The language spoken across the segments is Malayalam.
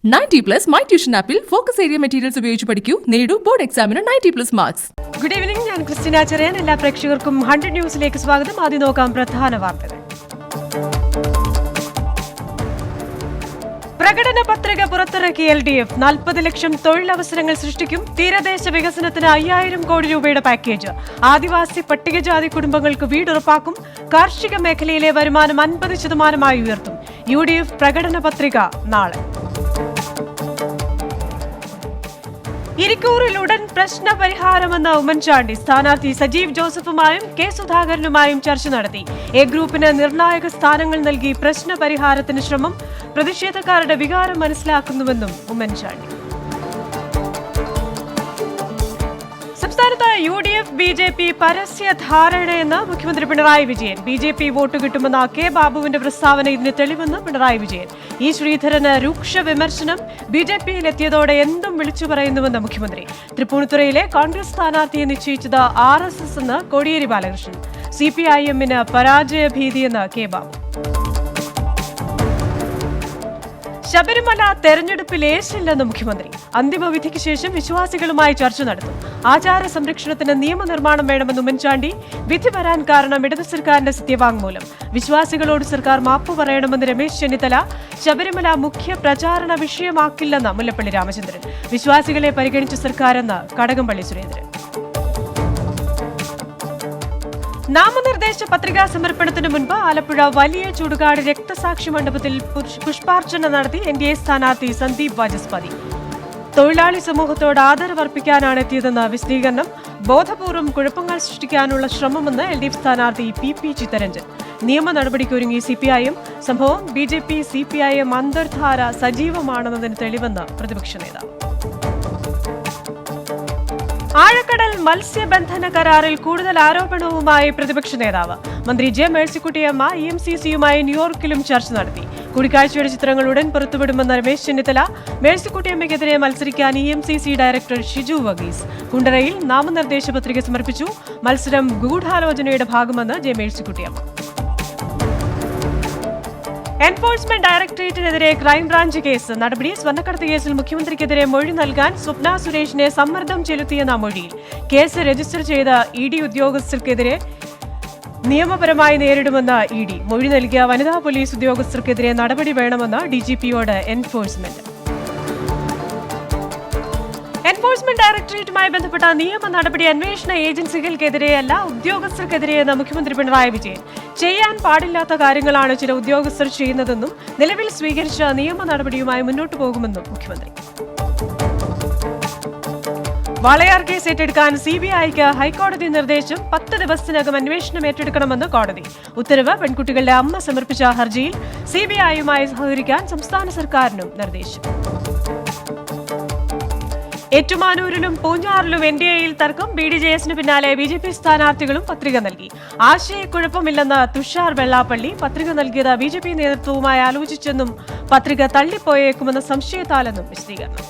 90+ മൈ ട്യൂഷൻ ആപ്പിൽ ഫോക്കസ് ഏരിയ മെറ്റീരിയൽസ് ഉപയോഗിച്ച് പഠിക്കൂ. നേടൂ ബോർഡ് എക്സാമിന് 90+ മാർക്സ്. ഗുഡ് ഈവനിംഗ്, ഞാൻ ക്രിസ്റ്റിന ചെറിയാൻ. എല്ലാ പ്രേക്ഷകർക്കും 100 ന്യൂസിലേക്ക് സ്വാഗതം. ആദ്യം നോക്കാം പ്രധാന വാർത്തകൾ. പ്രകടന പത്രിക പുറത്തിറക്കിയ LDF 40 ലക്ഷം തൊഴിലവസരങ്ങൾ സൃഷ്ടിക്കും. തീരദേശ വികസനത്തിന് 5000 കോടി രൂപയുടെ പാക്കേജ്. ആദിവാസി പട്ടികജാതി കുടുംബങ്ങൾക്ക് വീട് ഉറപ്പാക്കും. കാർഷിക മേഖലയിലെ വരുമാനം 50% ഉയർത്തും. UDF പ്രകടന പത്രിക നാളെ. ഇരിക്കൂറിൽ ഉടൻ പ്രശ്ന പരിഹാരമെന്ന് ഉമ്മൻചാണ്ടി. സ്ഥാനാർത്ഥി സജീവ് ജോസഫുമായും കെ സുധാകരനുമായും ചർച്ച നടത്തി. എ ഗ്രൂപ്പിന് നിർണായക സ്ഥാനങ്ങൾ നൽകി പ്രശ്ന പരിഹാരത്തിന് ശ്രമം. പ്രതിഷേധക്കാരുടെ വികാരം മനസ്സിലാക്കുന്നുവെന്നും ഉമ്മൻചാണ്ടി. സംസ്ഥാനത്ത് UDF BJP പരസ്യ ധാരണയെന്ന് മുഖ്യമന്ത്രി പിണറായി വിജയൻ. BJP വോട്ട് കിട്ടുമെന്ന കെ ബാബുവിന്റെ പ്രസ്താവന ഇതിന് തെളിവെന്ന് പിണറായി വിജയൻ. ഇ ശ്രീധരന് രൂക്ഷ വിമർശനം. BJPയിൽ എന്തും വിളിച്ചു പറയുന്നുവെന്ന് മുഖ്യമന്ത്രി. തൃപ്പൂണിത്തുറയിലെ കോൺഗ്രസ് സ്ഥാനാർത്ഥിയെ നിശ്ചയിച്ചത് RSS എന്ന് കോടിയേരി ബാലകൃഷ്ണൻ. CPIM-ന് പരാജയ ഭീതിയെന്ന് കെ ബാബു. ശബരിമല തെരഞ്ഞെടുപ്പിൽ ഏശില്ലെന്ന് മുഖ്യമന്ത്രി. അന്തിമവിധിക്ക് ശേഷം വിശ്വാസികളുമായി ചർച്ച നടത്തും. ആചാര സംരക്ഷണത്തിന് നിയമനിർമ്മാണം വേണമെന്ന് ഉമ്മൻചാണ്ടി. വിധി വരാൻ കാരണം ഇടത് സർക്കാരിന്റെ സത്യവാങ്മൂലം. വിശ്വാസികളോട് സർക്കാർ മാപ്പ് പറയണമെന്ന് രമേശ് ചെന്നിത്തല. ശബരിമല മുഖ്യ പ്രചാരണ വിഷയമാക്കില്ലെന്ന് മുല്ലപ്പള്ളി രാമചന്ദ്രൻ. വിശ്വാസികളെ പരിഗണിച്ച സർക്കാരെന്ന് കടകംപള്ളി സുരേന്ദ്രൻ. നാമനിർദ്ദേശ പത്രികാ സമർപ്പണത്തിന് മുൻപ് ആലപ്പുഴ വലിയ ചുടുകാട് രക്തസാക്ഷി മണ്ഡപത്തിൽ പുഷ്പാർച്ചന നടത്തി NDA സ്ഥാനാർത്ഥി സന്ദീപ് വാചസ്പതി. തൊഴിലാളി സമൂഹത്തോട് ആദരവർപ്പിക്കാനാണ് എത്തിയതെന്ന് വിശദീകരണം. ബോധപൂർവം കുഴപ്പങ്ങൾ സൃഷ്ടിക്കാനുള്ള ശ്രമമെന്ന് LDF സ്ഥാനാർത്ഥി PP ചിത്തരഞ്ജൻ. നിയമ നടപടിക്കൊരുങ്ങി CPIM. സംഭവം BJP CPIM അന്തർധാര സജീവമാണെന്നതിന് തെളിവെന്ന് പ്രതിപക്ഷ നേതാവ്. ആഴക്കടൽ മത്സ്യബന്ധന കരാറിൽ കൂടുതൽ ആരോപണവുമായി പ്രതിപക്ഷ നേതാവ്. മന്ത്രി J മേഴ്സിക്കുട്ടിയമ്മ EMCCയുമായി ന്യൂയോർക്കിലും ചർച്ച നടത്തി. കൂടിക്കാഴ്ചയുടെ ചിത്രങ്ങൾ ഉടൻ പുറത്തുവിടുമെന്ന് രമേശ് ചെന്നിത്തല. മേഴ്സിക്കുട്ടിയമ്മയ്ക്കെതിരെ മത്സരിക്കാൻ EMCC ഡയറക്ടർ ഷിജു വഗീസ് കുണ്ടറയിൽ നാമനിർദ്ദേശ പത്രിക സമർപ്പിച്ചു. മത്സരം ഗൂഢാലോചനയുടെ ഭാഗമെന്ന് J മേഴ്സിക്കുട്ടിയമ്മ. എൻഫോഴ്സ്മെന്റ് ഡയറക്ടറേറ്റിനെതിരെ ക്രൈംബ്രാഞ്ച് കേസ് നടപടി. സ്വർണ്ണക്കടത്ത് കേസിൽ മുഖ്യമന്ത്രിക്കെതിരെ മൊഴി നൽകാൻ സ്വപ്ന സുരേഷിനെ സമ്മർദ്ദം ചെലുത്തിയെന്ന മൊഴിയിൽ. കേസ് രജിസ്റ്റർ ചെയ്ത ED ഉദ്യോഗസ്ഥർക്കെതിരെ നിയമപരമായി നേരിടുമെന്ന് ED. മൊഴി നൽകിയ വനിതാ പോലീസ് ഉദ്യോഗസ്ഥർക്കെതിരെ നടപടി വേണമെന്ന് DGPയോട് എൻഫോഴ്സ്മെന്റ്. എൻഫോഴ്സ്മെന്റ് ഡയറക്ടറേറ്റുമായി ബന്ധപ്പെട്ട നിയമ നടപടി അന്വേഷണ ഏജൻസികൾക്കെതിരെയല്ല, ഉദ്യോഗസ്ഥർക്കെതിരെയെന്ന് മുഖ്യമന്ത്രി പിണറായി വിജയൻ. ചെയ്യാൻ പാടില്ലാത്ത കാര്യങ്ങളാണ് ചില ഉദ്യോഗസ്ഥർ ചെയ്യുന്നതെന്നും നിലവിൽ സ്വീകരിച്ച നിയമ നടപടിയുമായി മുന്നോട്ടു പോകുമെന്നും മുഖ്യമന്ത്രി. വാളയാർ കേസ് ഏറ്റെടുക്കാൻ CBIക്ക് ഹൈക്കോടതി നിർദ്ദേശം. 10 ദിവസത്തിനകം അന്വേഷണം ഏറ്റെടുക്കണമെന്ന് കോടതി ഉത്തരവ്. പെൺകുട്ടികളുടെ അമ്മ സമർപ്പിച്ച ഹർജിയിൽ CBIയുമായി സഹകരിക്കാൻ സംസ്ഥാന സർക്കാരിനും നിർദ്ദേശം. ഏറ്റുമാനൂരിലും പൂഞ്ഞാറിലും NDAയിൽ തർക്കം. BDJSന് പിന്നാലെ BJP സ്ഥാനാർത്ഥികളും പത്രിക നൽകി. ആശയക്കുഴപ്പമില്ലെന്ന് തുഷാർ വെള്ളാപ്പള്ളി. പത്രിക നൽകിയത് BJP നേതൃത്വവുമായി ആലോചിച്ചെന്നും പത്രിക തള്ളിപ്പോയേക്കുമെന്ന സംശയത്താലെന്നും വിശദീകരണം.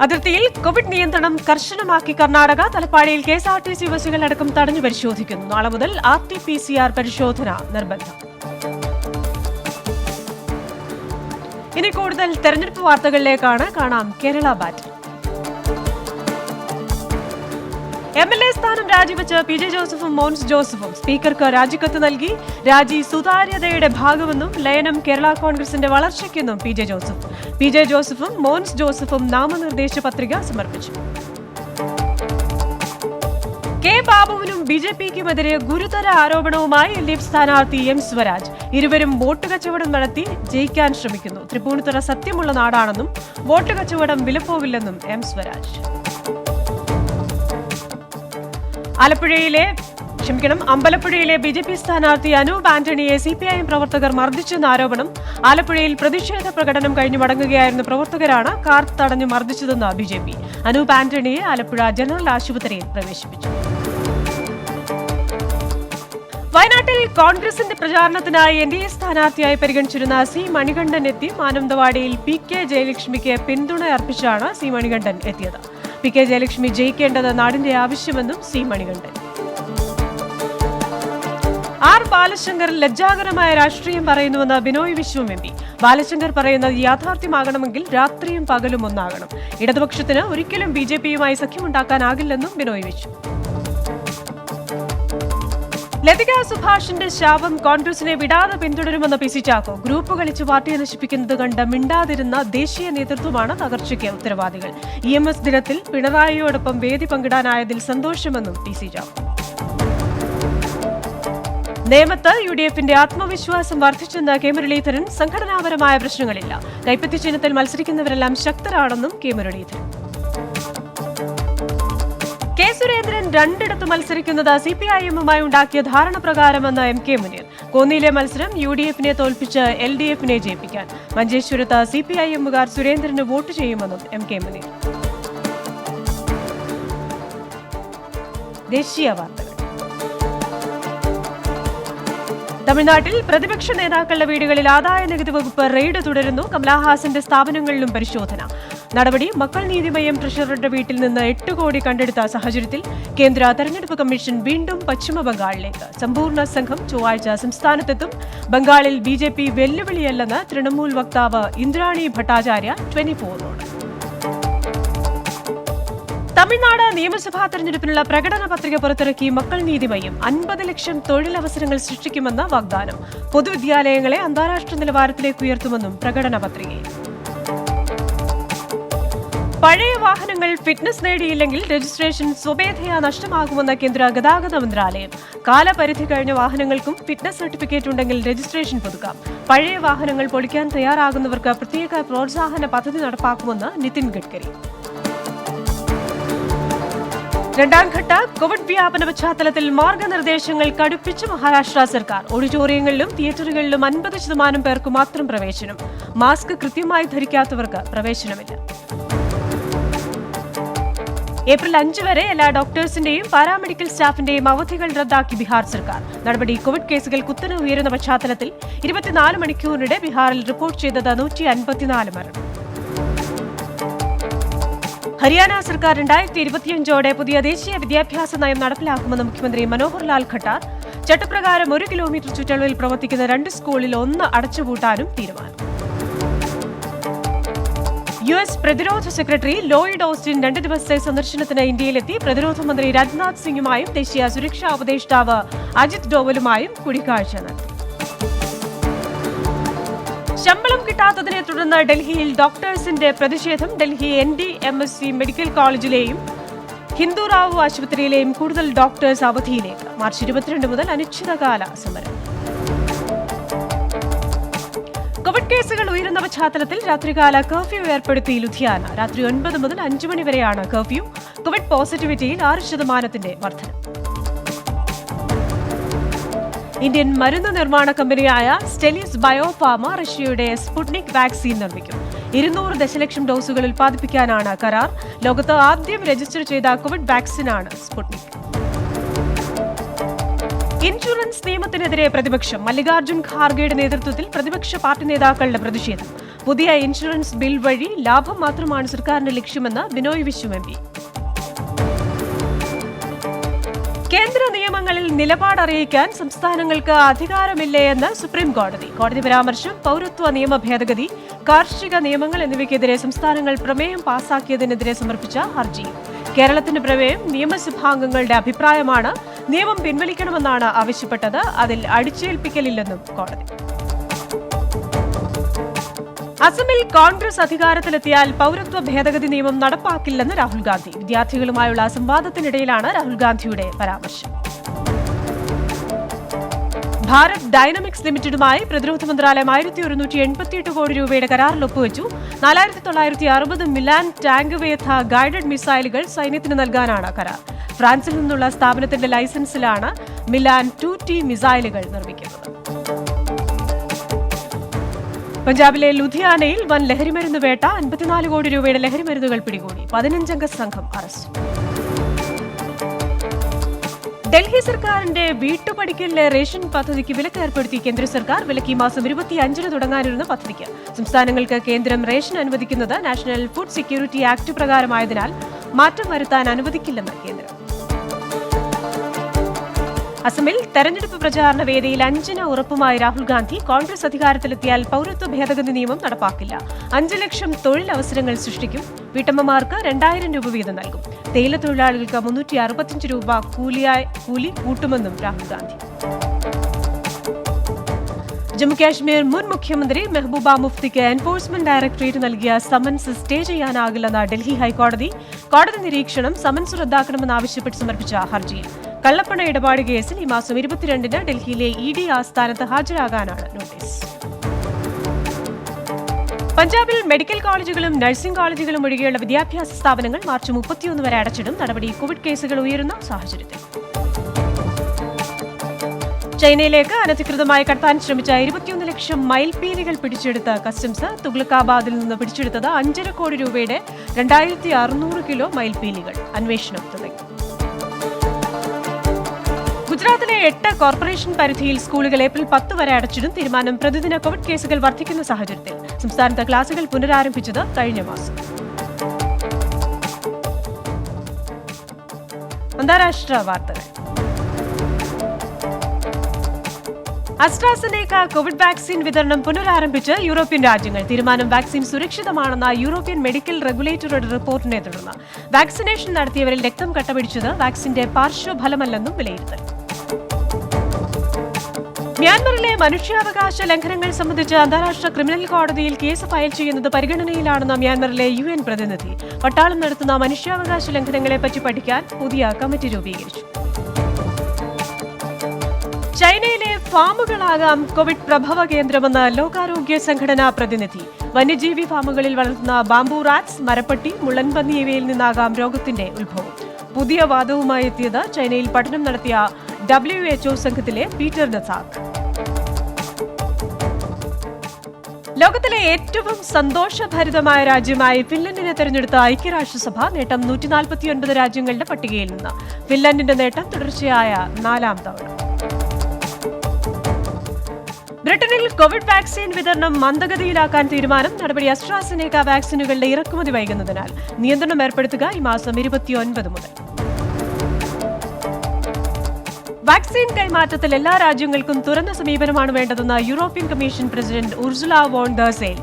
അതിർത്തിയിൽ കോവിഡ് നിയന്ത്രണം കർശനമാക്കി കർണാടക. തലപ്പാടിയിൽ KSRTC ബസുകളടക്കം തടഞ്ഞു പരിശോധിക്കുന്നു. നാളെ മുതൽ RT-PCR പരിശോധന നിർബന്ധം. ഇനി കൂടുതൽ തെരഞ്ഞെടുപ്പ് വാർത്തകളിലേക്കാണ്. കാണാം കേരള ബാറ്റ്. MLA സ്ഥാനം രാജിവെച്ച് PJ ജോസഫും മോൻസ് ജോസഫും സ്പീക്കർക്ക് രാജിക്കത്ത് നൽകി. രാജി സുതാര്യതയുടെ ഭാഗമെന്നും ലയനം കേരള കോൺഗ്രസിന്റെ വളർച്ചയ്ക്കെന്നും PJ ജോസഫും മോൻസ് ജോസഫും നാമനിർദ്ദേശ പത്രിക സമർപ്പിച്ചു. കെ ബാബുവിനും BJPക്കുമെതിരെ ഗുരുതര ആരോപണവുമായി LDF സ്ഥാനാർത്ഥി M സ്വരാജ്. ഇരുവരും വോട്ട് കച്ചവടം നടത്തി ജയിക്കാൻ ശ്രമിക്കുന്നു. തൃപ്പൂണിത്തുറ സത്യമുള്ള നാടാണെന്നും വോട്ട് കച്ചവടം വിലപ്പോവില്ലെന്നും M സ്വരാജ്. അമ്പലപ്പുഴയിലെ BJP സ്ഥാനാർത്ഥി അനൂപ് ആന്റണിയെ CPIM പ്രവർത്തകർ മർദ്ദിച്ചെന്ന ആരോപണം. ആലപ്പുഴയിൽ പ്രതിഷേധ പ്രകടനം കഴിഞ്ഞു മടങ്ങുകയായിരുന്ന പ്രവർത്തകരാണ് കാർ തടഞ്ഞു മർദ്ദിച്ചതെന്ന് BJP. അനൂപ് ആന്റണിയെ ആലപ്പുഴ ജനറൽ ആശുപത്രിയിൽ പ്രവേശിപ്പിച്ചു. വയനാട്ടിൽ കോൺഗ്രസിന്റെ പ്രചാരണത്തിനായി NDA സ്ഥാനാർത്ഥിയായി പരിഗണിച്ചിരുന്ന C മണികണ്ഠൻ എത്തി. മാനന്തവാടിയിൽ PK ജയലക്ഷ്മിക്ക് പിന്തുണ അർപ്പിച്ചാണ് C മണികണ്ഠൻ എത്തിയത്. PK ജയലക്ഷ്മി ജയിക്കേണ്ടത് നാടിന്റെ ആവശ്യമെന്നും C മണികണ്ഠൻ. R ബാലശങ്കർ ലജ്ജാകരമായ രാഷ്ട്രീയം പറയുന്നുവെന്ന് ബിനോയ് വിശ്വം എം പി. ബാലശങ്കർ പറയുന്നത് യാഥാർത്ഥ്യമാകണമെങ്കിൽ രാത്രിയും പകലും ഒന്നാകണം. ഇടതുപക്ഷത്തിന് ഒരിക്കലും BJPയുമായി സഖ്യമുണ്ടാക്കാനാകില്ലെന്നും ബിനോയ് വിശ്വം. ലതിക സുഭാഷിന്റെ ശാപം കോൺഗ്രസിനെ വിടാതെ പിന്തുടരുമെന്ന് പി സി ചാക്കോ. ഗ്രൂപ്പ് കളിച്ച് പാർട്ടിയെ നശിപ്പിക്കുന്നത് കണ്ട് മിണ്ടാതിരുന്ന ദേശീയ നേതൃത്വമാണ് തകർച്ചയ്ക്ക് ഉത്തരവാദികൾ. EMS ദിനത്തിൽ പിണറായിയോടൊപ്പം വേദി പങ്കിടാനായതിൽ സന്തോഷമെന്നും പി സി ചാക്കോ. നേമത്ത് UDFന്റെ ആത്മവിശ്വാസം വർദ്ധിച്ചെന്ന് കെ മുരളീധരൻ. സംഘടനാപരമായ പ്രശ്നങ്ങളില്ല. കൈപ്പത്തി ചിഹ്നത്തിൽ മത്സരിക്കുന്നവരെല്ലാം ശക്തരാണെന്നും കെ മുരളീധരൻ. കെ സുരേന്ദ്രൻ രണ്ടിടത്ത് മത്സരിക്കുന്നത് CPIMുമായി ഉണ്ടാക്കിയ ധാരണ പ്രകാരമെന്ന് MK മുനീർ. കോന്നിയിലെ മത്സരം UDFനെ തോൽപ്പിച്ച് LDFനെ ജയിപ്പിക്കാൻ. മഞ്ചേശ്വരത്ത് CPIMുകാർ സുരേന്ദ്രന് വോട്ട് ചെയ്യുമെന്നും MK മുനീർ. ദേശീയ വാർത്തകൾ. തമിഴ്നാട്ടിൽ പ്രതിപക്ഷ നേതാക്കളുടെ വീടുകളിൽ ആദായ നികുതി വകുപ്പ് റെയ്ഡ് തുടരുന്നു. കമലഹാസന്റെ സ്ഥാപനങ്ങളിലും പരിശോധന. നടപടി മക്കൾ നീതിമയം ട്രഷററുടെ വീട്ടിൽ നിന്ന് 8 കോടി കണ്ടെടുത്ത സാഹചര്യത്തിൽ കേന്ദ്ര തെരഞ്ഞെടുപ്പ് കമ്മീഷൻ വീണ്ടും പശ്ചിമ ബംഗാളിലേക്ക്. സമ്പൂർണ്ണ സംഘം ചൊവ്വാഴ്ച സംസ്ഥാനത്തെത്തും. ബംഗാളിൽ BJP വെല്ലുവിളിയല്ലെന്ന് തൃണമൂൽ വക്താവ് ഇന്ദ്രാണി ഭട്ടാചാര്യ 24നോട്. തമിഴ്നാട് നിയമസഭാ തെരഞ്ഞെടുപ്പിനുള്ള പ്രകടന പത്രിക പുറത്തിറക്കി മക്കൾ നീതിമയം. 50 ലക്ഷം തൊഴിലവസരങ്ങൾ സൃഷ്ടിക്കുമെന്ന വാഗ്ദാനം. പൊതുവിദ്യാലയങ്ങളെ അന്താരാഷ്ട്ര നിലവാരത്തിലേക്ക് ഉയർത്തുമെന്നും പ്രകടന പത്രികയിൽ. പഴയ വാഹനങ്ങൾ ഫിറ്റ്നസ് നേടിയില്ലെങ്കിൽ രജിസ്ട്രേഷൻ സ്വമേധയാ നഷ്ടമാകുമെന്ന കേന്ദ്ര ഗതാഗത മന്ത്രാലയം. കാലപരിധി കഴിഞ്ഞ വാഹനങ്ങൾക്കും ഫിറ്റ്നസ് സർട്ടിഫിക്കറ്റ് ഉണ്ടെങ്കിൽ രജിസ്ട്രേഷൻ പുതുക്കാം. പഴയ വാഹനങ്ങൾ പൊളിക്കാൻ തയ്യാറാകുന്നവർക്ക് പ്രത്യേക പ്രോത്സാഹന പദ്ധതി നടപ്പാക്കുമെന്ന് നിതിൻ ഗഡ്കരി. രണ്ടാംഘട്ട കോവിഡ് വ്യാപന പശ്ചാത്തലത്തിൽ മാർഗനിർദ്ദേശങ്ങൾ കടുപ്പിച്ച് മഹാരാഷ്ട്ര സർക്കാർ. ഓഡിറ്റോറിയങ്ങളിലും തിയേറ്ററുകളിലും 50% പേർക്ക് മാത്രം പ്രവേശനം. മാസ്ക് കൃത്യമായി ധരിക്കാത്തവർക്ക് പ്രവേശനമില്ല. ഏപ്രിൽ 5 വരെ എല്ലാ ഡോക്ടേഴ്സിന്റെയും പാരാമെഡിക്കൽ സ്റ്റാഫിന്റെയും അവധികൾ റദ്ദാക്കി ബീഹാർ സർക്കാർ. നടപടി കോവിഡ് കേസുകൾ കുത്തനെ ഉയരുന്ന പശ്ചാത്തലത്തിൽ 24 മണിക്കൂറിനിടെ ബീഹാറിൽ റിപ്പോർട്ട് ചെയ്തത് 154 മരണം. ഹരിയാന സർക്കാർ 2025ഓടെ പുതിയ ദേശീയ വിദ്യാഭ്യാസ നയം നടപ്പിലാക്കുമെന്ന് മുഖ്യമന്ത്രി മനോഹർ ലാൽ ഖട്ടാർ. ചട്ടപ്രകാരം 1 കിലോമീറ്റർ ചുറ്റളവിൽ പ്രവർത്തിക്കുന്ന 2 സ്കൂളിൽ 1 അടച്ചുപൂട്ടാനും തീരുമാനം. US പ്രതിരോധ സെക്രട്ടറി ലോയിഡ് ഓസ്റ്റിൻ 2 ദിവസത്തെ സന്ദർശനത്തിന് ഇന്ത്യയിലെത്തി. പ്രതിരോധ മന്ത്രി രാജ്നാഥ് സിംഗുമായും ദേശീയ സുരക്ഷാ ഉപദേഷ്ടാവ് അജിത് ഡോവലുമായും കൂടിക്കാഴ്ച നടത്തി. ശമ്പളം കിട്ടാത്തതിനെ തുടർന്ന് ഡൽഹിയിൽ ഡോക്ടേഴ്സിന്റെ പ്രതിഷേധം. ഡൽഹി NDMSC മെഡിക്കൽ കോളേജിലെയും ഹിന്ദുറാവു ആശുപത്രിയിലെയും കൂടുതൽ ഡോക്ടേഴ്സ് അവധിയിലേക്ക്. മാർച്ച് 22 മുതൽ അനിശ്ചിതകാല സമരം. കോവിഡ് കേസുകൾ ഉയരുന്ന പശ്ചാത്തലത്തിൽ രാത്രികാല കർഫ്യൂ ഏർപ്പെടുത്തി ലുധിയാന. രാത്രി 9 മുതൽ 5 മണി വരെയാണ് കർഫ്യൂ. കോവിഡ് പോസിറ്റിവിറ്റിയിൽ 6% വർധന. ഇന്ത്യൻ മരുന്ന് നിർമ്മാണ കമ്പനിയായ സ്റ്റെലിസ് ബയോഫാർമ റഷ്യയുടെ സ്പുട്നിക് വാക്സിൻ നിർമ്മിക്കും. 200 ദശലക്ഷം ഡോസുകൾ ഉൽപ്പാദിപ്പിക്കാനാണ് കരാർ. ലോകത്ത് ആദ്യം രജിസ്റ്റർ ചെയ്ത കോവിഡ് വാക്സിനാണ് സ്പുട്നിക്. ഇൻഷുറൻസ് നിയമത്തിനെതിരെ പ്രതിപക്ഷം. മല്ലികാർജ്ജുൻ ഖാർഗെയുടെ നേതൃത്വത്തിൽ പ്രതിപക്ഷ പാർട്ടി നേതാക്കളുടെ പ്രതിഷേധം. പുതിയ ഇൻഷുറൻസ് ബിൽ വഴി ലാഭം മാത്രമാണ് സർക്കാരിന്റെ ലക്ഷ്യമെന്ന് ബിനോയ് വിശ്വം എം പി. കേന്ദ്ര നിയമങ്ങളിൽ നിലപാട് അറിയിക്കാൻ സംസ്ഥാനങ്ങൾക്ക് അധികാരമില്ലേ എന്ന് സുപ്രീം കോടതി. കോടതി പരാമർശം പൗരത്വ നിയമ ഭേദഗതി, കാർഷിക നിയമങ്ങൾ എന്നിവയ്ക്കെതിരെ സംസ്ഥാനങ്ങൾ പ്രമേയം പാസാക്കിയതിനെതിരെ സമർപ്പിച്ച ഹർജി. കേരളത്തിന്റെ പ്രമേയം നിയമസഭാംഗങ്ങളുടെ അഭിപ്രായമാണ്. നിയമം പിൻവലിക്കണമെന്നാണ് ആവശ്യപ്പെട്ടത്. അതിൽ അടിച്ചേൽപ്പിക്കലില്ലെന്നും കോടതി. അസമിൽ കോൺഗ്രസ് അധികാരത്തിലെത്തിയാൽ പൗരത്വ ഭേദഗതി നിയമം നടപ്പാക്കില്ലെന്ന് രാഹുൽ ഗാന്ധി. വിദ്യാർത്ഥികളുമായുള്ള സംവാദത്തിനിടയിലാണ് രാഹുൽ ഗാന്ധിയുടെ പരാമർശം. ഭാരത് ഡൈനാമിക്സ് ലിമിറ്റഡുമായി പ്രതിരോധ മന്ത്രാലയം 1188 കോടി രൂപയുടെ കരാറിൽ ഒപ്പുവെച്ചു. 4960 മിലാൻ ടാങ്ക് വേധ ഗൈഡഡ് മിസൈലുകൾ സൈന്യത്തിന് നൽകാനാണ് കരാർ. ഫ്രാൻസിൽ നിന്നുള്ള സ്ഥാപനത്തിന്റെ ലൈസൻസിലാണ് മിലാൻ 2T മിസൈലുകൾ നിർമ്മിക്കുന്നത്. പഞ്ചാബിലെ ലുധിയാനയിൽ വൻ ലഹരിമരുന്ന് വേട്ട. 54 കോടി രൂപയുടെ ലഹരിമരുന്നുകൾ പിടികൂടി. 15-അംഗ സംഘം അറസ്റ്റ്. ഡൽഹി സർക്കാരിന്റെ വീട്ടുപടിക്കലിലെ റേഷൻ പദ്ധതിക്ക് വിലക്ക് ഏർപ്പെടുത്തി കേന്ദ്ര സർക്കാർ. വിലക്ക് ഈ മാസം 25-ന് തുടങ്ങാനിരുന്ന പദ്ധതിക്ക് സംസ്ഥാനങ്ങൾക്ക് കേന്ദ്രം റേഷൻ അനുവദിക്കുന്നത് നാഷണൽ ഫുഡ് സെക്യൂരിറ്റി ആക്ട് പ്രകാരമായതിനാൽ മാറ്റം വരുത്താൻ അനുവദിക്കില്ലെന്ന് കേന്ദ്രം. അസമിൽ തെരഞ്ഞെടുപ്പ് പ്രചാരണ വേദിയിൽ 5-ന് ഉറപ്പുമായി രാഹുൽ ഗാന്ധി. കോൺഗ്രസ് അധികാരത്തിലെത്തിയാൽ പൌരത്വ ഭേദഗതി നിയമം നടപ്പാക്കില്ല. 5 ലക്ഷം തൊഴിലവസരങ്ങൾ സൃഷ്ടിക്കും. വീട്ടമ്മമാർക്ക് 2000 രൂപ വീതം നൽകും. തേയില തൊഴിലാളികൾക്ക് 365 രൂപ കൂലി കൂട്ടുമെന്നും രാഹുൽ ഗാന്ധി. ജമ്മുകാശ്മീർ മുൻ മുഖ്യമന്ത്രി മെഹബൂബ മുഫ്തിക്ക് എൻഫോഴ്സ്മെന്റ് ഡയറക്ടറേറ്റ് നൽകിയ സമൻസ് സ്റ്റേ ചെയ്യാനാകില്ലെന്ന ഡൽഹി ഹൈക്കോടതി. കോടതി നിരീക്ഷണം സമൻസ് റദ്ദാക്കണമെന്നാവശ്യപ്പെട്ട് സമർപ്പിച്ച ഹർജിയിൽ കള്ളപ്പണ ഇടപാട് കേസിൽ ഈ മാസം 22-ന് ഡൽഹിയിലെ ED ആസ്ഥാനത്ത് ഹാജരാകാനാണ് നോട്ടീസ്. പഞ്ചാബിൽ മെഡിക്കൽ കോളേജുകളും നഴ്സിംഗ് കോളേജുകളും ഒഴികെയുള്ള വിദ്യാഭ്യാസ സ്ഥാപനങ്ങൾ മാർച്ച് 31 വരെ അടച്ചിടും. നടപടി കോവിഡ് കേസുകൾ ഉയരുന്ന സാഹചര്യത്തിൽ. ചൈനയിലേക്ക് അനധികൃതമായി കടത്താൻ ശ്രമിച്ച 21 ലക്ഷം മയിൽപീലികൾ പിടിച്ചെടുത്ത കസ്റ്റംസ്. തുഗ്ലക്കാബാദിൽ നിന്ന് പിടിച്ചെടുത്തത് 5.5 കോടി രൂപയുടെ 2600 കിലോ മയിൽപീലികൾ. അന്വേഷണം തുടങ്ങി. ഗുജറാത്തിലെ 8 കോർപ്പറേഷൻ പരിധിയിൽ സ്കൂളുകൾ ഏപ്രിൽ 10 വരെ അടച്ചിടും. തീരുമാനം പ്രതിദിന കോവിഡ് കേസുകൾ വർദ്ധിക്കുന്ന സാഹചര്യത്തിൽ. സംസ്ഥാനത്ത് ക്ലാസുകൾ പുനരാരംഭിച്ചത് കഴിഞ്ഞ മാസം. അന്താരാഷ്ട്ര വാർത്തകൾ. അസ്ട്രാസെനേക്ക കോവിഡ് വാക്സിൻ വിതരണം പുനരാരംഭിച്ച് യൂറോപ്യൻ രാജ്യങ്ങൾ. തീരുമാനം വാക്സിൻ സുരക്ഷിതമാണെന്ന യൂറോപ്യൻ മെഡിക്കൽ റെഗുലേറ്ററുടെ റിപ്പോർട്ടിനെ തുടർന്ന്. വാക്സിനേഷൻ നടത്തിയവരിൽ രക്തം കട്ടപിടിച്ചത് വാക്സിന്റെ പാർശ്വഫലമല്ലെന്നും വിലയിരുത്തൽ. മ്യാൻമറിലെ മനുഷ്യാവകാശ ലംഘനങ്ങൾ സംബന്ധിച്ച് അന്താരാഷ്ട്ര ക്രിമിനൽ കോടതിയിൽ കേസ് ഫയൽ ചെയ്യുന്നത് പരിഗണനയിലാണെന്ന് മ്യാൻമറിലെ UN പ്രതിനിധി. പട്ടാളം നടത്തുന്ന മനുഷ്യാവകാശ ലംഘനങ്ങളെപ്പറ്റി പഠിക്കാൻ പുതിയ കമ്മിറ്റി രൂപീകരിച്ചു. ചൈനയിലെ ഫാമുകളാകാം കോവിഡ് പ്രഭവ കേന്ദ്രമെന്ന് ലോകാരോഗ്യ സംഘടനാ പ്രതിനിധി. വന്യജീവി ഫാമുകളിൽ വളർത്തുന്ന ബാംബു റാറ്റ്സ്, മരപ്പട്ടി, മുള്ളൻപന്നി ഇവയിൽ നിന്നാകാം രോഗത്തിന്റെ ഉത്ഭവം. പുതിയ വാദവുമായി എത്തിയത് ചൈനയിൽ പഠനം നടത്തിയ WHO സംഘത്തിലെ പീറ്റർ ഡസാക്. ലോകത്തിലെ ഏറ്റവും സന്തോഷഭരിതമായ രാജ്യമായി ഫിൻലൻഡിനെ തെരഞ്ഞെടുത്ത ഐക്യരാഷ്ട്രസഭ. നേട്ടം 149 രാജ്യങ്ങളുടെ പട്ടികയിൽ നിന്ന്. ഫിൻലൻഡിന്റെ നേട്ടം തുടർച്ചയായ 4ാം തവണ. ബ്രിട്ടനിൽ കോവിഡ് വാക്സിൻ വിതരണം മന്ദഗതിയിലാക്കാൻ തീരുമാനം. നടപടി അസ്ട്രാസെനേക്ക വാക്സിനുകളുടെ ഇറക്കുമതി വൈകുന്നതിനാൽ. നിയന്ത്രണം ഏർപ്പെടുത്തുക ഈ മാസം 29 മുതൽ. വാക്സിൻ കൈമാറ്റത്തിൽ എല്ലാ രാജ്യങ്ങൾക്കും തുറന്ന സമീപനമാണ് വേണ്ടതെന്ന് European commission president Ursula von der Leyen.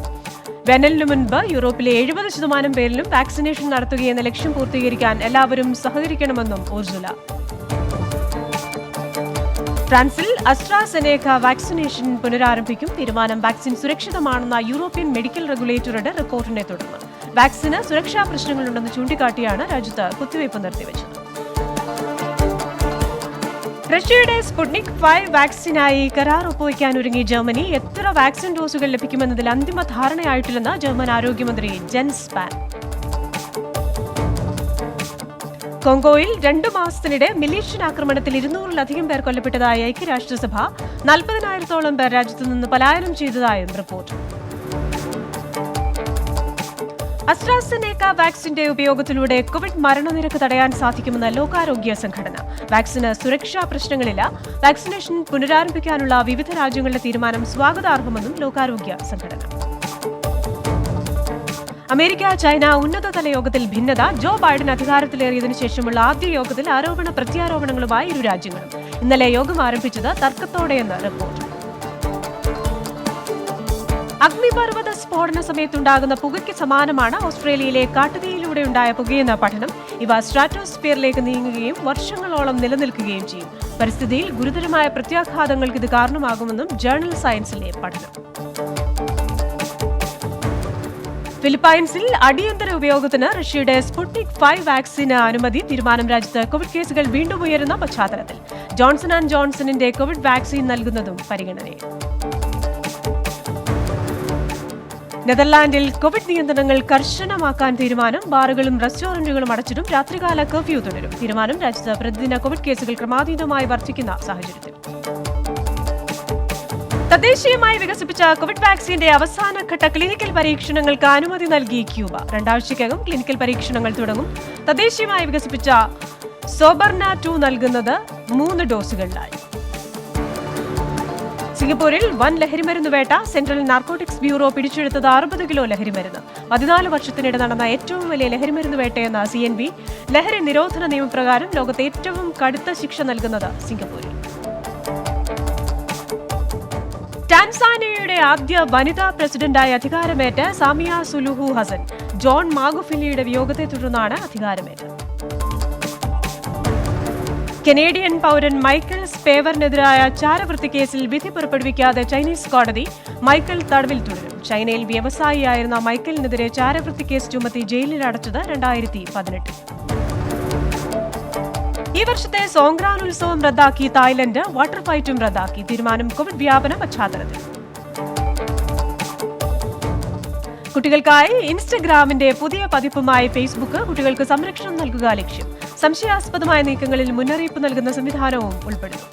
വേനലിനു മുൻപ് യൂറോപ്പിലെ 70% പേരിലും വാക്സിനേഷൻ നടത്തുകയെന്ന ലക്ഷ്യം പൂർത്തീകരിക്കാൻ എല്ലാവരും സഹകരിക്കണമെന്നും ഉർസുല. ഫ്രാൻസിൽ അസ്ട്രാസെനേക്ക വാക്സിനേഷൻ പുനരാരംഭിക്കും. തീരുമാനം വാക്സിൻ സുരക്ഷിതമാണെന്ന യൂറോപ്യൻ മെഡിക്കൽ റെഗുലേറ്ററുടെ റിപ്പോർട്ടിനെ തുടർന്ന്. വാക്സിന് സുരക്ഷാ പ്രശ്നങ്ങളുണ്ടെന്ന് ചൂണ്ടിക്കാട്ടിയാണ് രാജ്യത്ത് കുത്തിവയ്പ് നിർത്തിവെച്ചത്. റഷ്യയുടെ സ്പുട്നിക് 5 വാക്സിനായി കരാർ ഒപ്പുവയ്ക്കാനൊരുങ്ങി ജർമ്മനി. എത്ര വാക്സിൻ ഡോസുകൾ ലഭിക്കുമെന്നതിൽ അന്തിമ ധാരണയായിട്ടില്ലെന്ന് ജർമ്മൻ ആരോഗ്യമന്ത്രി ജെൻസ് സ്പാൻ. കോങ്കോയിൽ 2 മാസത്തിനിടെ മിലീഷ്യൻ ആക്രമണത്തിൽ 200-ലധികം പേർ കൊല്ലപ്പെട്ടതായി ഐക്യരാഷ്ട്രസഭ. 40,000-ഓളം പേർ രാജ്യത്തു നിന്ന് പലായനം ചെയ്തതായും റിപ്പോർട്ട്. അസ്ട്രാസെനേക്ക വാക്സിന്റെ ഉപയോഗത്തിലൂടെ കോവിഡ് മരണനിരക്ക് തടയാൻ സാധിക്കുമെന്ന് ലോകാരോഗ്യ സംഘടന. വാക്സിന് സുരക്ഷാ പ്രശ്നങ്ങളില്ല. വാക്സിനേഷൻ പുനരാരംഭിക്കാനുള്ള വിവിധ രാജ്യങ്ങളുടെ തീരുമാനം സ്വാഗതാർഹമെന്നും ലോകാരോഗ്യ സംഘടന. അമേരിക്ക ചൈന ഉന്നതതല യോഗത്തിൽ ഭിന്നത. ജോ ബൈഡൻ അധികാരത്തിലേറിയതിനു ശേഷമുള്ള ആദ്യ യോഗത്തിൽ ആരോപണ പ്രത്യാരോപണങ്ങളുമായി ഇരു രാജ്യങ്ങളും. ഇന്നലെ യോഗം ആരംഭിച്ചത് തർക്കത്തോടെയെന്ന് റിപ്പോർട്ട്. അഗ്നിപർവ്വത സ്ഫോടന സമയത്തുണ്ടാകുന്ന പുകയ്ക്ക് സമാനമാണ് ഓസ്ട്രേലിയയിലെ കാട്ടുതീയിലൂടെയുണ്ടായ പുകയെന്ന പഠനം. ഇവ സ്ട്രാറ്റോസ്ഫിയറിലേക്ക് നീങ്ങുകയും വർഷങ്ങളോളം നിലനിൽക്കുകയും ചെയ്യും. പരിസ്ഥിതിയിൽ ഗുരുതരമായ പ്രത്യാഘാതങ്ങൾക്ക് ഇത് കാരണമാകുമെന്നും ജേർണൽ സയൻസിലെ പഠനം. ഫിലിപ്പൈൻസിൽ അടിയന്തര ഉപയോഗത്തിന് റഷ്യയുടെ സ്പുട്നിക് 5 വാക്സിന് അനുമതി. തീരുമാനം രാജ്യത്ത് കോവിഡ് കേസുകൾ വീണ്ടും ഉയരുന്ന പശ്ചാത്തലത്തിൽ. ജോൺസൺ ആൻഡ് ജോൺസണിന്റെ കോവിഡ് വാക്സിൻ നൽകുന്നതും പരിഗണനയിൽ. നെതർലാൻഡിൽ കോവിഡ് നിയന്ത്രണങ്ങൾ കർശനമാക്കാൻ തീരുമാനം. ബാറുകളും റെസ്റ്റോറന്റുകളും അടച്ചിടും. രാത്രികാല കർഫ്യൂ തുടരും. തീരുമാനം രാജ്യത്ത് പ്രതിദിന കോവിഡ് കേസുകൾ ക്രമാതീതമായി വർദ്ധിക്കുന്ന സാഹചര്യത്തിൽ. തദ്ദേശീയമായി വികസിപ്പിച്ച കോവിഡ് വാക്സിന്റെ അവസാനഘട്ട ക്ലിനിക്കൽ പരീക്ഷണങ്ങൾക്ക് അനുമതി നൽകി ക്യൂബ. 2 ആഴ്ചയ്ക്കകം ക്ലിനിക്കൽ പരീക്ഷണങ്ങൾ തുടങ്ങും. തദ്ദേശീയമായി വികസിപ്പിച്ച സോബർന 2 നൽകുന്നത് 3 ഡോസുകളിലായി. സിംഗപ്പൂരിൽ വൻ ലഹരിമരുന്ന് വേട്ട. സെൻട്രൽ നാർക്കോട്ടിക്സ് ബ്യൂറോ പിടിച്ചെടുത്തത് 60 കിലോ ലഹരിമരുന്ന്. 14 വർഷത്തിനിടെ നടന്ന ഏറ്റവും വലിയ ലഹരിമരുന്ന് വേട്ടയെന്ന CNB. ലഹരി നിരോധന നിയമപ്രകാരം ലോകത്തെ ഏറ്റവും കടുത്ത ശിക്ഷ നൽകുന്നത് സിംഗപ്പൂരിൽ. ടാൻസാനിയയുടെ ആദ്യ വനിതാ പ്രസിഡന്റായി അധികാരമേറ്റ സാമിയ സുലുഹു ഹസൻ ജോൺ മാഗുഫിലിയുടെ വിയോഗത്തെ തുടർന്നാണ് അധികാരമേറ്റത്. കനേഡിയൻ പൗരൻ മൈക്കിൾ സ്പേവറിനെതിരായ ചാരവൃത്തി കേസിൽ വിധി പുറപ്പെടുവിക്കാതെ ചൈനീസ് കോടതി. മൈക്കിൾ തടവിൽ തുടരും. ചൈനയിൽ വ്യവസായിയായിരുന്ന മൈക്കിളിനെതിരെ ചാരവൃത്തി കേസ് ചുമത്തി ജയിലിൽ അടച്ചത് 2018. ഈ വർഷത്തെ സോങ്ക്രാൻ ഉത്സവം റദ്ദാക്കി തായ്ലൻഡ്. വാട്ടർ ഫൈറ്റും റദ്ദാക്കി. തീരുമാനം കോവിഡ് വ്യാപന പശ്ചാത്തലത്തിൽ. കുട്ടികൾക്കായി ഇൻസ്റ്റഗ്രാമിന്റെ പുതിയ പതിപ്പുമായി ഫേസ്ബുക്ക്. കുട്ടികൾക്ക് സംരക്ഷണം നൽകുക ലക്ഷ്യം. സംശയാസ്പദമായ നീക്കങ്ങളിൽ മുന്നറിയിപ്പ് നൽകുന്ന സംവിധാനവും ഉൾപ്പെടുന്നു.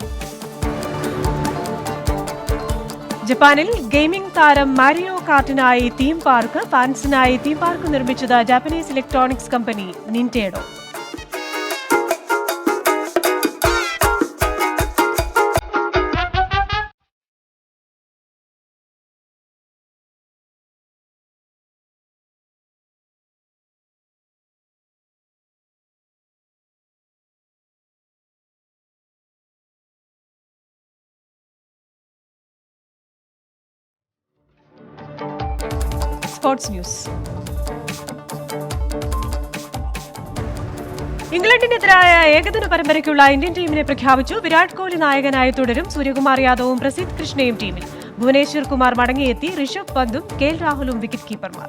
ജപ്പാനിൽ ഗെയിമിംഗ് താരം മാരിയോ കാർട്ടിനായി തീം പാർക്ക്. ഫാൻസിനായി തീം പാർക്ക് നിർമ്മിച്ചത് Japanese electronics company Nintendo. Sports news. ഇംഗ്ലണ്ടിനെതിരായ ഏകദിന പരമ്പരയ്ക്കുള്ള ഇന്ത്യൻ ടീമിനെ പ്രഖ്യാപിച്ചു. വിരാട് കോഹ്ലി നായകനായി തുടരും. സൂര്യകുമാർ യാദവും പ്രസിദ്ധ് കൃഷ്ണയും ടീമിൽ. ഭുവനേശ്വർ കുമാർ മടങ്ങിയെത്തി. ഋഷഭ് പന്തും കെ എൽ രാഹുലും വിക്കറ്റ് കീപ്പർമാർ.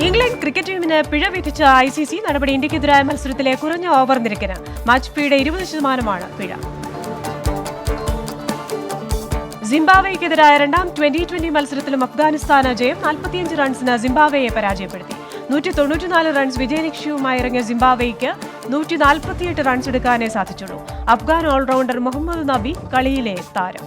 ഇംഗ്ലണ്ട് ക്രിക്കറ്റ് ടീമിന് പിഴ വിധിച്ച ICC. നടപടി ഇന്ത്യക്കെതിരായ മത്സരത്തിലെ കുറഞ്ഞ ഓവർ നിരക്കിന്. മാച്ച് ഫീയുടെ 20% പിഴ. സിംബാബ്വേക്കെതിരായ രണ്ടാം T20 മത്സരത്തിലും അഫ്ഗാനിസ്ഥാന് ജയം. 45 റൺസിന് സിംബാബ്വേയെ പരാജയപ്പെടുത്തി. 194 റൺസ് വിജയലക്ഷ്യവുമായി ഇറങ്ങിയ സിംബാബ്വേക്ക് 148 റൺസ് എടുക്കാനേ സാധിച്ചുള്ളൂ. അഫ്ഗാൻ ഓൾറൗണ്ടർ മുഹമ്മദ് നബി കളിയിലെ താരം.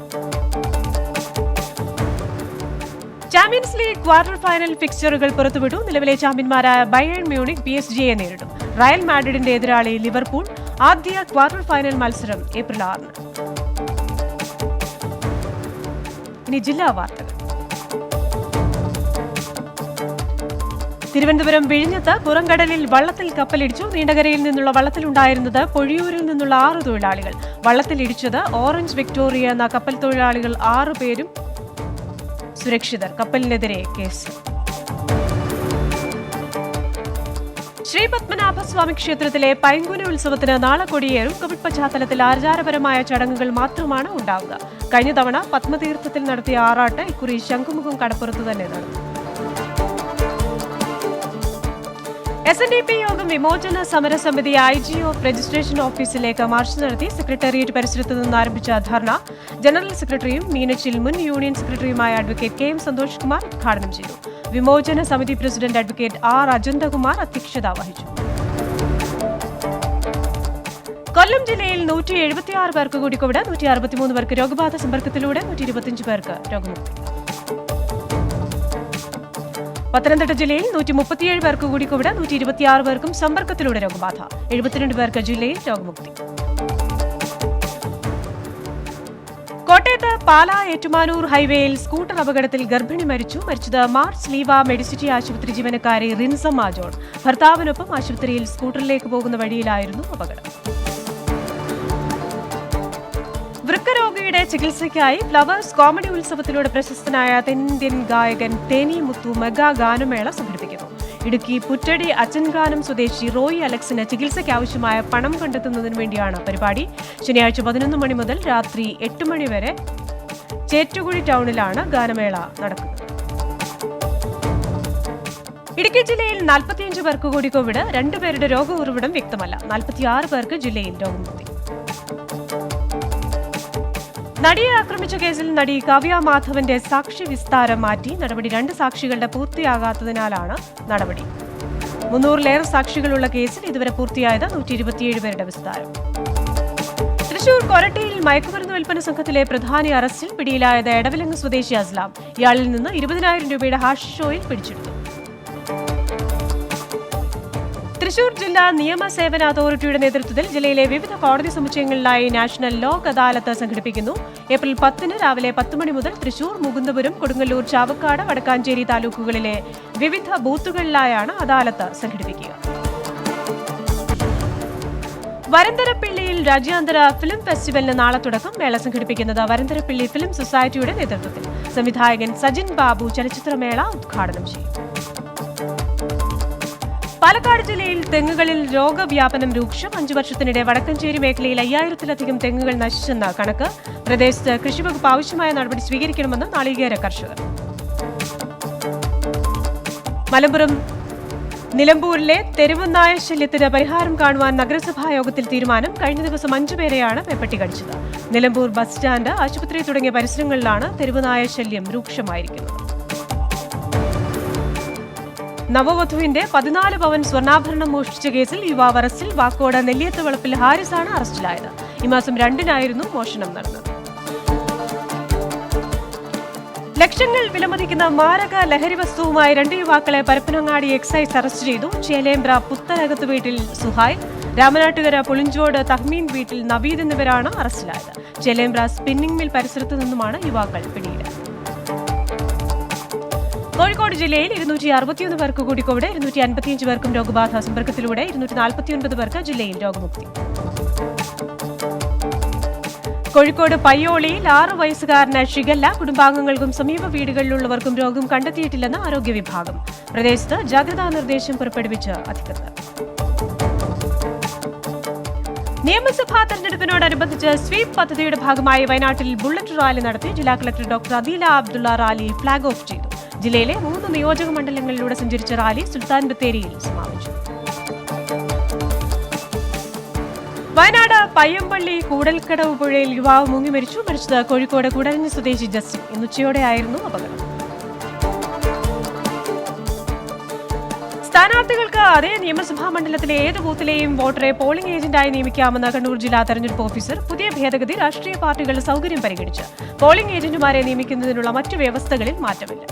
ചാമ്പ്യൻസ് ലീഗ് ക്വാർട്ടർ ഫൈനൽ ഫിക്സ്ചറുകൾ പുറത്തുവിട്ടു. നിലവിലെ ചാമ്പ്യന്മാരായ ബയേൺ മ്യൂണിക് PSG-യെ നേരിടും. റയൽ മാഡ്രിഡിന്റെ എതിരാളി ലിവർപൂൾ. ആദ്യ ക്വാർട്ടർ ഫൈനൽ മത്സരം ഏപ്രിൽ 6. ഇനി ജില്ലാ വാർത്തകൾ. തിരുവനന്തപുരം വിഴിഞ്ഞത്ത് പുറംകടലിൽ വള്ളത്തിൽ കപ്പലിടിച്ചു. നീണ്ടകരയിൽ നിന്നുള്ള വള്ളത്തിലുണ്ടായിരുന്നത് പൊഴിയൂരിൽ നിന്നുള്ള 6 തൊഴിലാളികൾ. വള്ളത്തിലിടിച്ചത് ഓറഞ്ച് വിക്ടോറിയ എന്ന കപ്പൽ തൊഴിലാളികൾ 6 പേരും സുരക്ഷിതർ. കപ്പലിനെതിരെ കേസ്. ശ്രീ പത്മനാഭസ്വാമി ക്ഷേത്രത്തിലെ പൈങ്കുനി ഉത്സവത്തിന് നാളെ കൊടിയേറും. കോവിഡ് പശ്ചാത്തലത്തിൽ ആചാരപരമായ ചടങ്ങുകൾ മാത്രമാണ് ഉണ്ടാവുക. കഴിഞ്ഞ തവണ പത്മതീർത്ഥത്തിൽ നടത്തിയ ആറാട്ട് ഇക്കുറി ശംഖുമുഖം കടപ്പുറത്ത് തന്നെ നടന്നു. SNDP യോഗം വിമോചന സമരസമിതി IGO രജിസ്ട്രേഷൻ ഓഫീസിലേക്ക് മാർച്ച് നടത്തി. സെക്രട്ടേറിയറ്റ് പരിസരത്ത് നിന്ന് ആരംഭിച്ച ധർണ ജനറൽ സെക്രട്ടറിയും മീനച്ചിൽ മുൻ യൂണിയൻ സെക്രട്ടറിയുമായ അഡ്വക്കേറ്റ് KM സന്തോഷ് കുമാർ ഉദ്ഘാടനം ചെയ്തു. വിമോചന സമിതി പ്രസിഡന്റ് അഡ്വക്കേറ്റ് R അജന്തകുമാർ അധ്യക്ഷത വഹിച്ചു. കൊല്ലം ജില്ലയിൽ 176 പേർക്ക് കൂടി കോവിഡ്. 163 പേർക്ക് രോഗബാധ. സമ്പർക്കത്തിലൂടെ 125 പേർക്ക് രോഗമുക്തി. പത്തനംതിട്ട ജില്ലയിൽ 137 പേർക്ക് കൂടി കോവിഡ്. 126 പേർക്കും സമ്പർക്കത്തിലൂടെ രോഗബാധ. 72 പേർക്ക് ജില്ലയിൽ രോഗമുക്തി. കോട്ടയത്ത് പാലാ ഏറ്റുമാനൂർ ഹൈവേയിൽ സ്കൂട്ടർ അപകടത്തിൽ ഗർഭിണി മരിച്ചു. മരിച്ചത് മാർച്ച് ലീവ മെഡിസിറ്റി ആശുപത്രി ജീവനക്കാരി റിൻസമ്മ ജോൺ. ഭർത്താവിനൊപ്പം ആശുപത്രിയിൽ സ്കൂട്ടറിലേക്ക് പോകുന്ന വഴിയിലായിരുന്നു അപകടം. വൃക്കരോഗിയുടെ ചികിത്സയ്ക്കായി ഫ്ലവേഴ്സ് കോമഡി ഉത്സവത്തിലൂടെ പ്രശസ്തനായ തെന്നിന്ത്യൻ ഗായകൻ തേനി മുത്തു മെഗാ ഗാനമേള സംഘടിപ്പിക്കുന്നു. ഇടുക്കി പുറ്റടി അച്ചൻഗാനം സ്വദേശി റോയി അലക്സിന് ചികിത്സയ്ക്ക് ആവശ്യമായ പണം കണ്ടെത്തുന്നതിന് വേണ്ടിയാണ് പരിപാടി. ശനിയാഴ്ച 11 മണി മുതൽ രാത്രി 8 മണി വരെ ചേറ്റുകുഴി ടൗണിലാണ് ഗാനമേള നടക്കുന്നത്. ഇടുക്കി ജില്ലയിൽ 45 പേർക്ക് കൂടി കോവിഡ്. 2 പേരുടെ രോഗ ഉറവിടം വ്യക്തമല്ല. 46 പേർക്ക് ജില്ലയിൽ രോഗമുക്തി. നടിയെ ആക്രമിച്ച കേസിൽ നടി കാവ്യ മാധവന്റെ സാക്ഷി വിസ്താരം മാറ്റി. നടപടി 2 സാക്ഷികളുടെ പൂർത്തിയാകാത്തതിനാലാണ് നടപടി. 300-ലേറെ സാക്ഷികളുള്ള കേസിൽ ഇതുവരെ പൂർത്തിയായത് 127 പേരുടെ വിസ്താരം. തൃശൂർ കൊരട്ടിയിൽ മയക്കുമരുന്ന് വിൽപ്പന സംഘത്തിലെ പ്രധാനി അറസ്റ്റിൽ. പിടിയിലായത് എടവിലങ്ങ് സ്വദേശി അസ്ലാം. ഇയാളിൽ നിന്ന് 20,000 രൂപയുടെ ഹാഷിഷ് ഓയിൽ പിടിച്ചെടുത്തു. തൃശൂർ ജില്ലാ നിയമസേവന അതോറിറ്റിയുടെ നേതൃത്വത്തിൽ ജില്ലയിലെ വിവിധ കോടതി സമുച്ചയങ്ങളിലായി നാഷണൽ ലോക് അദാലത്ത് സംഘടിപ്പിക്കുന്നു. ഏപ്രിൽ 10 രാവിലെ 10 മണി മുതൽ തൃശൂർ, മുകുന്ദപുരം, കൊടുങ്ങല്ലൂർ, ചാവക്കാട്, വടക്കാഞ്ചേരി താലൂക്കുകളിലെ വിവിധ ബൂത്തുകളിലായാണ് അദാലത്ത് സംഘടിപ്പിക്കുക. വരന്തരപ്പിള്ളിയിൽ രാജ്യാന്തര ഫിലിം ഫെസ്റ്റിവലിന് നാളെ തുടക്കം. മേള സംഘടിപ്പിക്കുന്നത് വരന്തരപ്പിള്ളി ഫിലിം സൊസൈറ്റിയുടെ നേതൃത്വത്തിൽ. സംവിധായകൻ സജിൻ ബാബു ചലച്ചിത്രമേള ഉദ്ഘാടനം ചെയ്യും. പാലക്കാട് ജില്ലയിൽ തെങ്ങുകളിൽ രോഗവ്യാപനം രൂക്ഷം. 5 വർഷത്തിനിടെ വടക്കഞ്ചേരി മേഖലയിൽ 5000-ലധികം തെങ്ങുകൾ നശിച്ചെന്ന കണക്ക്. പ്രദേശത്ത് കൃഷിവകുപ്പ് ആവശ്യമായ നടപടി സ്വീകരിക്കണമെന്ന് നാളികേര കർഷകർ. മലപ്പുറം നിലമ്പൂരിലെ തെരുവുനായ ശല്യത്തിന് പരിഹാരം കാണുവാൻ നഗരസഭാ യോഗത്തിൽ തീരുമാനം. കഴിഞ്ഞ ദിവസം 5 പേരെയാണ് പേപ്പട്ടി കടിച്ചത്. നിലമ്പൂർ ബസ് സ്റ്റാൻഡ്, ആശുപത്രി തുടങ്ങിയ പരിസരങ്ങളിലാണ് തെരുവുനായ ശല്യം രൂക്ഷമായിരിക്കുന്നത്. നവവധുവിന്റെ 14 പവൻ സ്വർണ്ണാഭരണം മോഷ്ടിച്ച കേസിൽ യുവാവ് അറസ്റ്റിൽ. വാക്കോട് നെല്ലിയത്ത് വളപ്പിൽ ഹാരിസാണ് അറസ്റ്റിലായത്. ഈ മാസം 2-നായിരുന്നു മോഷണം നടന്നത്. ലക്ഷങ്ങൾ വിലമതിക്കുന്ന മാരക ലഹരി വസ്തുവുമായി 2 യുവാക്കളെ പരപ്പനങ്ങാടി എക്സൈസ് അറസ്റ്റ് ചെയ്തു. ചേലേമ്പ്ര പുത്തനകത്ത് വീട്ടിൽ സുഹായ്, രാമനാട്ടുകര പുളിഞ്ചോട് തഹ്മീൻ വീട്ടിൽ നവീദ് എന്നിവരാണ് അറസ്റ്റിലായത്. ചേലേമ്പ്ര സ്പിന്നിംഗ് മിൽ പരിസരത്തു നിന്നുമാണ് യുവാക്കൾ പിടിയിലായത്. കോഴിക്കോട് ജില്ലയിൽ 261 പേർക്ക് കൂടി കോവിഡ്. 255 പേർക്കും രോഗബാധ. സമ്പർക്കത്തിലൂടെ 249 പേർക്ക് ജില്ലയിൽ രോഗമുക്തി. കോഴിക്കോട് പയ്യോളിയിൽ 6 വയസ്സുകാരന് ഷിഗല്ല. കുടുംബാംഗങ്ങൾക്കും സമീപ വീടുകളിലുള്ളവർക്കും രോഗം കണ്ടെത്തിയിട്ടില്ലെന്ന് ആരോഗ്യ വിഭാഗം. പ്രദേശത്ത് ജാഗ്രതാ നിർദ്ദേശം പുറപ്പെടുവിച്ച് അധികൃതർ. നിയമസഭാ തെരഞ്ഞെടുപ്പിനോടനുബന്ധിച്ച് സ്വീപ് പദ്ധതിയുടെ ഭാഗമായി വയനാട്ടിൽ ബുള്ളറ്റ് റാലി നടത്തി. ജില്ലാ collector doctor Adeela Abdulla rally flag off ചെയ്തു. ജില്ലയിലെ 3 നിയോജക മണ്ഡലങ്ങളിലൂടെ സഞ്ചരിച്ച റാലി സുൽത്താൻ ബത്തേരിയിൽ സമാപിച്ചു. വയനാട് പയ്യമ്പള്ളി കൂടൽക്കടവ് പുഴയിൽ യുവാവ് മുങ്ങി മരിച്ചു. മരിച്ചത് കോഴിക്കോട് കുടരഞ്ഞി സ്വദേശി ജസ്റ്റിൻ. ഇന്ന് ഉച്ചയോടെയായിരുന്നു അപകടം. സ്ഥാനാർത്ഥികൾക്ക് അതേ നിയമസഭാ മണ്ഡലത്തിലെ ഏത് ബൂത്തിലെയും വോട്ടറെ പോളിംഗ് ഏജന്റായി നിയമിക്കാമെന്ന് കണ്ണൂർ ജില്ലാ തെരഞ്ഞെടുപ്പ് ഓഫീസർ. പുതിയ ഭേദഗതി രാഷ്ട്രീയ പാർട്ടികളുടെ സൗകര്യം പരിഗണിച്ച് പോളിംഗ് ഏജന്റുമാരെ നിയമിക്കുന്നതിനുള്ള മറ്റു വ്യവസ്ഥകളിൽ മാറ്റമില്ല.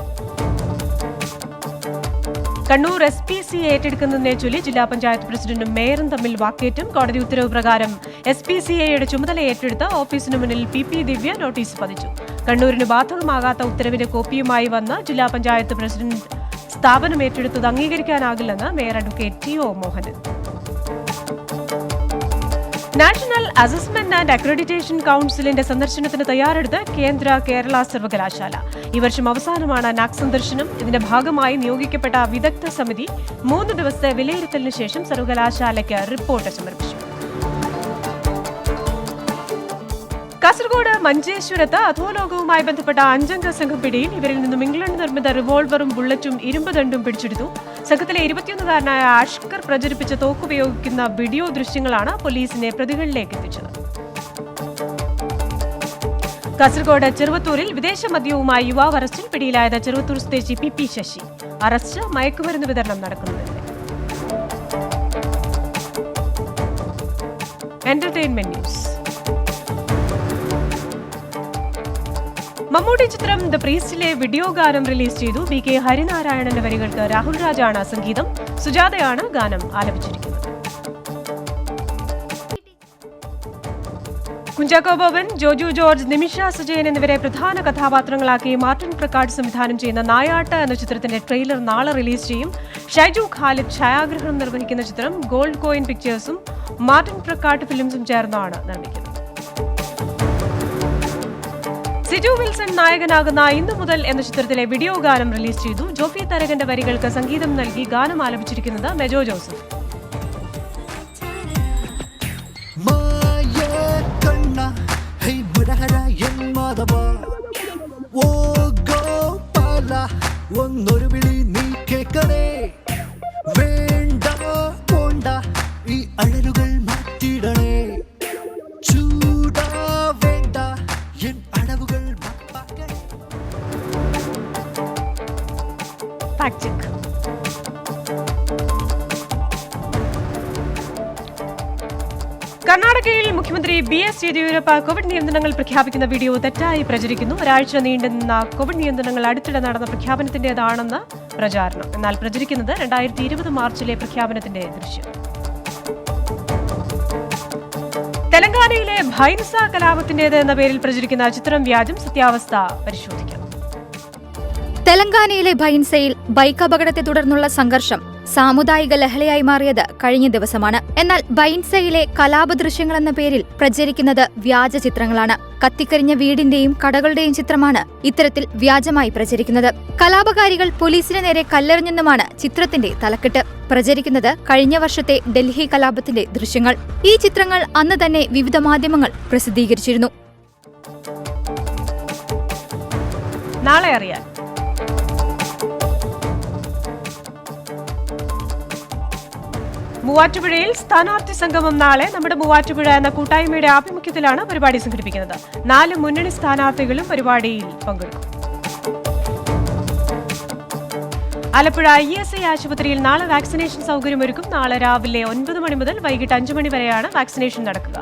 കണ്ണൂർ SPCA ഏറ്റെടുക്കുന്നതിനെ ചൊല്ലി ജില്ലാ പഞ്ചായത്ത് പ്രസിഡന്റും മേയറും തമ്മിൽ വാക്കേറ്റം. കോടതി ഉത്തരവ് പ്രകാരം SPCAയുടെ ചുമതല ഏറ്റെടുത്ത് ഓഫീസിന് മുന്നിൽ PP ദിവ്യ നോട്ടീസ് പതിച്ചു. കണ്ണൂരിന് ബാധകമാകാത്ത ഉത്തരവിന്റെ കോപ്പിയുമായി വന്ന ജില്ലാ പഞ്ചായത്ത് പ്രസിഡന്റ് സ്ഥാപനം ഏറ്റെടുത്തത് അംഗീകരിക്കാനാകില്ലെന്ന് mayor advocate TO Mohanan. National assessment and accreditation കൌൺസിലിന്റെ സന്ദർശനത്തിന് തയ്യാറെടുത്ത് കേരള സർവകലാശാല. ഈ വർഷം അവസാനമാണ് നാക് സന്ദർശനം. ഇതിന്റെ ഭാഗമായി നിയോഗിക്കപ്പെട്ട വിദഗ്ധ സമിതി 3 ദിവസത്തെ വിലയിരുത്തലിന് ശേഷം സർവകലാശാലയ്ക്ക് റിപ്പോർട്ട് സമർപ്പിച്ചു. കാസർഗോഡ് മഞ്ചേശ്വരത്ത് അധോലോകവുമായി ബന്ധപ്പെട്ട 5-അംഗ സംഘം പിടിയിൽ. ഇവരിൽ നിന്നും ഇംഗ്ലണ്ട് നിർമ്മിത റിവോൾവറും ബുള്ളറ്റും ഇരുമ്പ് ദണ്ടും പിടിച്ചെടുത്തു. സംഘത്തിലെ 21-കാരനായ അഷ്കർ പ്രചരിപ്പിച്ച തോക്കുപയോഗിക്കുന്ന വീഡിയോ ദൃശ്യങ്ങളാണ് പോലീസിനെ പ്രതികളിലേക്ക് എത്തിച്ചത്. കാസർഗോഡ് ചെറുവത്തൂരിൽ വിദേശ മദ്യവുമായി യുവാവ് അറസ്റ്റിൽ. പിടിയിലായത് ചെറുവത്തൂർ സ്വദേശി PP ശശി. അറസ്റ്റ് മയക്കുമരുന്ന് വിതരണം നടക്കുന്നതിനിടെ. Entertainment news. മമ്മൂട്ടി ചിത്രം ദ പ്രീസ്റ്റിലെ വീഡിയോ ഗാനം റിലീസ് ചെയ്തു. BK ഹരിനാരായണന്റെ വരികൾക്ക് രാഹുൽ രാജാണ് സംഗീതം. സുജാതയാണ് ഗാനം ആലപിച്ചിരിക്കുന്നത്. കുഞ്ചാക്കോ ബോബൻ, ജോജു ജോർജ്, നിമിഷ സുജയൻ എന്നിവരെ പ്രധാന കഥാപാത്രങ്ങളാക്കി മാർട്ടിൻ പ്രക്കാട് സംവിധാനം ചെയ്യുന്ന നായാട്ട് എന്ന ചിത്രത്തിന്റെ ട്രെയിലർ നാളെ റിലീസ് ചെയ്യും. ഷൈജു ഖാലിദ് ഛായാഗ്രഹണം നിർവഹിക്കുന്ന ചിത്രം ഗോൾഡ് കോയിൻ പിക്ചേഴ്സും മാർട്ടിൻ പ്രക്കാട് ഫിലിംസും ചേർന്നാണ് നിർമ്മിക്കുന്നത്. സിജു വിൽസൺ നായകനാകുന്ന ഇന്നു മുതൽ എന്ന ചിത്രത്തിലെ വീഡിയോ ഗാനം റിലീസ് ചെയ്തു. ജോഫി തരകന്റെ വരികൾക്ക് സംഗീതം നൽകി ഗാനം ആലപിച്ചിരിക്കുന്നത് മെജോ ജോസഫ്. ഒന്നൊരു വിളി നീ കേൾക്കണേ, വേണ്ട പോണ്ട ഈ അഴലുകൾ മാറ്റിടണേ, ചൂടാ വേണ്ട എൻ അടവുകൾ മപ്പാക്കണേ. കർണാടകയിൽ മുഖ്യമന്ത്രി BS യെദ്യൂരപ്പ കോവിഡ് നിയന്ത്രണങ്ങൾ പ്രഖ്യാപിക്കുന്ന വീഡിയോ തെറ്റായി പ്രചരിക്കുന്നു. ഒരാഴ്ച നീണ്ടുനിന്ന കോവിഡ് നിയന്ത്രണങ്ങൾ അടുത്തിടെ നടന്ന പ്രഖ്യാപനത്തിന്റേതാണെന്ന് പ്രചാരണം. എന്നാൽ പ്രചരിക്കുന്നത് 2020 മാർച്ചിലെ പ്രഖ്യാപനത്തിന്റെ ദൃശ്യം. തെലങ്കാനയിലെ ഭൈൻസ കലാപത്തിന്റേത് എന്ന പേരിൽ പ്രചരിക്കുന്ന ചിത്രം വ്യാജം. സത്യാവസ്ഥ പരിശോധിക്കാം. തെലങ്കാനയിലെ ഭൈൻസയിൽ ബൈക്ക് അപകടത്തെ തുടർന്നുള്ള സംഘർഷം സാമുദായിക ലഹളയായി മാറിയത് കഴിഞ്ഞ ദിവസമാണ്. എന്നാൽ ബൈൻസയിലെ കലാപ ദൃശ്യങ്ങളെന്ന പേരിൽ പ്രചരിക്കുന്നത് വ്യാജ ചിത്രങ്ങളാണ്. കത്തിക്കരിഞ്ഞ വീടിന്റെയും കടകളുടെയും ചിത്രമാണ് ഇത്തരത്തിൽ വ്യാജമായി പ്രചരിക്കുന്നത്. കലാപകാരികൾ പോലീസിന് നേരെ കല്ലെറിഞ്ഞെന്നുമാണ് ചിത്രത്തിന്റെ തലക്കെട്ട്. പ്രചരിക്കുന്നത് കഴിഞ്ഞ വർഷത്തെ ഡൽഹി കലാപത്തിന്റെ ദൃശ്യങ്ങൾ. ഈ ചിത്രങ്ങൾ അന്ന് തന്നെ വിവിധ മാധ്യമങ്ങൾ പ്രസിദ്ധീകരിച്ചിരുന്നു. നാളെ അറിയാൻ മൂവാറ്റുപുഴയിൽ സ്ഥാനാർത്ഥി സംഗമം നാളെ. നമ്മുടെ മൂവാറ്റുപുഴ എന്ന കൂട്ടായ്മയുടെ ആഭിമുഖ്യത്തിലാണ് പരിപാടി സംഘടിപ്പിക്കുന്നത്. 4 മുന്നണി സ്ഥാനാർത്ഥികളും പരിപാടിയിൽ പങ്കെടുക്കും. ആലപ്പുഴ ISI ആശുപത്രിയിൽ നാളെ വാക്സിനേഷൻ സൗകര്യമൊരുക്കും. നാളെ രാവിലെ 9 മണി മുതൽ വൈകിട്ട് 5 മണി വരെയാണ് വാക്സിനേഷൻ നടക്കുക.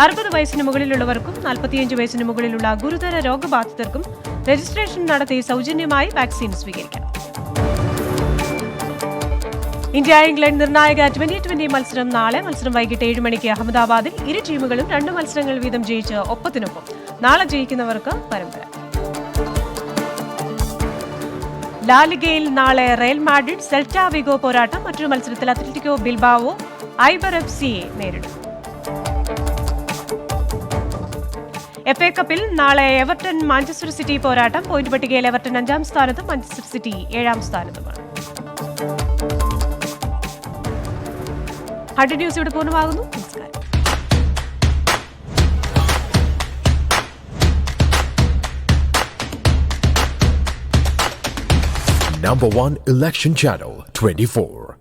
60 വയസ്സിന് മുകളിലുള്ളവർക്കും 45 വയസ്സിന് മുകളിലുള്ള ഗുരുതര രോഗബാധിതർക്കും രജിസ്ട്രേഷൻ നടത്തി സൗജന്യമായി വാക്സിൻ സ്വീകരിക്കാം. ഇന്ത്യ ഇംഗ്ലണ്ട് നിർണായക 2020 മത്സരം നാളെ. മത്സരം വൈകിട്ട് 7 മണിക്ക് അഹമ്മദാബാദിൽ. ഇരു ടീമുകളും 2 മത്സരങ്ങൾ വീതം ജയിച്ച് ഒപ്പത്തിനൊപ്പം. നാളെ ജയിക്കുന്നവർക്ക് പരമ്പര. ലാലിഗയിൽ നാളെ റയൽ മാഡ്രിഡ് സെൽറ്റ വിഗോ പോരാട്ടം. മറ്റൊരു മത്സരത്തിൽ അത്ലറ്റിക്കോ ബിൽബാവോ ഐബർ FCയെ നേരിടും. FA കപ്പിൽ നാളെ എവർട്ടൺ മാഞ്ചസ്റ്റർ സിറ്റി പോരാട്ടം. പോയിന്റ് പട്ടികയിൽ എവർട്ടൺ 5-ാം സ്ഥാനത്തും മാഞ്ചസ്റ്റർ സിറ്റി 7-ാം സ്ഥാനത്തുമാണ്. 100 ന്യൂസ് ഇവിടെ പൂർണ്ണമാകുന്നു. നമസ്കാരം. Number 1 Election Channel 24.